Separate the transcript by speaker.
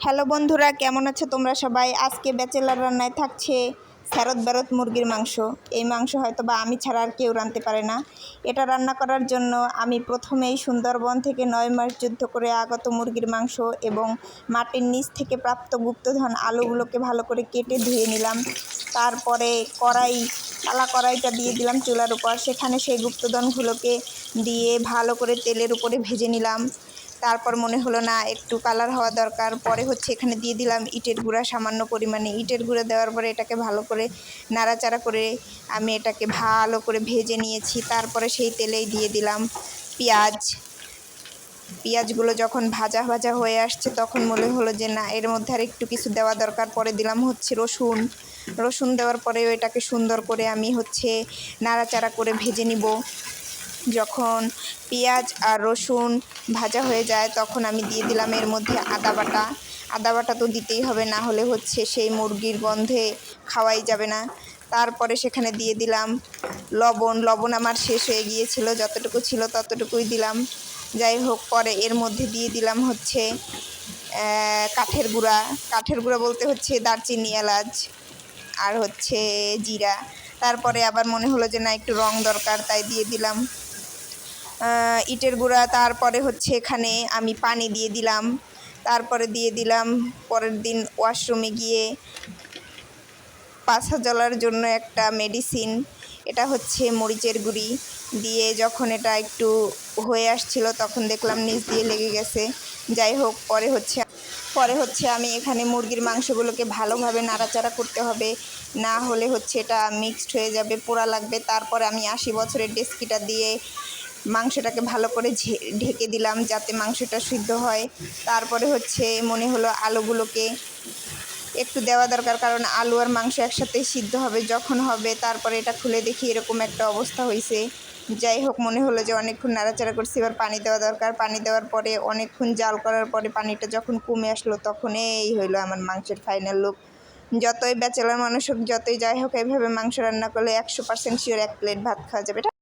Speaker 1: Hello বন্ধুরা, কেমন আছো তোমরা সবাই? আজকে ব্যাচেলার রান্নায় থাকছে ফেরত বেরত মুরগির মাংস। এই মাংস হয়তো বা আমি ছাড়া আর কেউ রাঁধতে পারে না। এটা রান্না করার জন্য আমি প্রথমেই সুন্দরবন থেকে 9 মাস যুদ্ধ করে আগত মুরগির মাংস এবং মাটির নিচ থেকে প্রাপ্ত গুপ্তধন আলুগুলোকে ভালো করে কেটে ধুয়ে নিলাম। তারপরে কালা কড়াইটা দিয়ে দিলাম চুলার উপর, সেখানে সেই গুপ্তধনগুলোকে দিয়ে ভালো করে তেলের উপরে ভেজে নিলাম। তারপর মনে হলো না, একটু কালার হওয়া দরকার। পরে এখানে দিয়ে দিলাম ইটের গুঁড়া, সামান্য পরিমাণে ইটের গুঁড়া দেওয়ার পরে এটাকে ভালো করে নাড়াচাড়া করে আমি এটাকে ভালো করে ভেজে নিয়েছি। তারপরে সেই তেলেই দিয়ে দিলাম পেঁয়াজগুলো যখন ভাজা ভাজা হয়ে আসছে তখন মনে হলো যে না, এর মধ্যে আর একটু কিছু দেওয়া দরকার। পরে দিলাম রসুন দেওয়ার পরেও এটাকে সুন্দর করে আমি নাড়াচাড়া করে ভেজে নিব। যখন পেঁয়াজ আর রসুন ভাজা হয়ে যায় তখন আমি দিয়ে দিলাম এর মধ্যে আদা বাটা তো দিতেই হবে, না হলে সেই মুরগির গন্ধে খাওয়াই যাবে না। তারপরে সেখানে দিয়ে দিলাম লবণ আমার শেষ হয়ে গিয়েছিল, যতটুকু ছিল ততটুকুই দিলাম। যাই হোক, পরে এর মধ্যে দিয়ে দিলাম কাঠের গুঁড়া বলতে দারচিনি, এলাচ আর জিরা। তারপরে আবার মনে হলো যে না, একটু রং দরকার, তাই দিয়ে দিলাম ইটের গুঁড়া। তারপরে এখানে আমি পানি দিয়ে দিলাম। তারপরে দিয়ে দিলাম পরের দিন ওয়াশরুমে গিয়ে পাছা জ্বলার জন্য একটা মেডিসিন, এটা মরিচের গুঁড়ি দিয়ে যখন এটা একটু হয়ে আসছিল তখন দেখলাম নিচ দিয়ে লেগে গেছে। যাই হোক, পরে আমি এখানে মুরগির মাংসগুলোকে ভালোভাবে নাড়াচাড়া করতে হবে, না হলে এটা মিক্সড হয়ে যাবে, পোড়া লাগবে। তারপরে আমি 80 বছরের ডেস্কিটা দিয়ে মাংসটাকে ভালো করে ঢেকে দিলাম যাতে মাংসটা সিদ্ধ হয়। তারপরে মনে হলো আলুগুলোকে একটু দেওয়া দরকার, কারণ আলু আর মাংস একসাথেই সিদ্ধ হবে। যখন হবে তারপরে এটা খুলে দেখি এরকম একটা অবস্থা হয়েছে। যাই হোক, মনে হলো যে অনেকক্ষণ নাড়াচাড়া করছি, এবার পানি দেওয়া দরকার। পানি দেওয়ার পরে অনেকক্ষণ জাল করার পরে পানিটা যখন কমে আসলো তখন এই হইলো আমার মাংসের ফাইনাল লুক। যতই ব্যাচেলার মানুষ হোক, যতই যাই হোক, এইভাবে মাংস রান্না করলে 100% শিওর 1 প্লেট ভাত খাওয়া যাবে।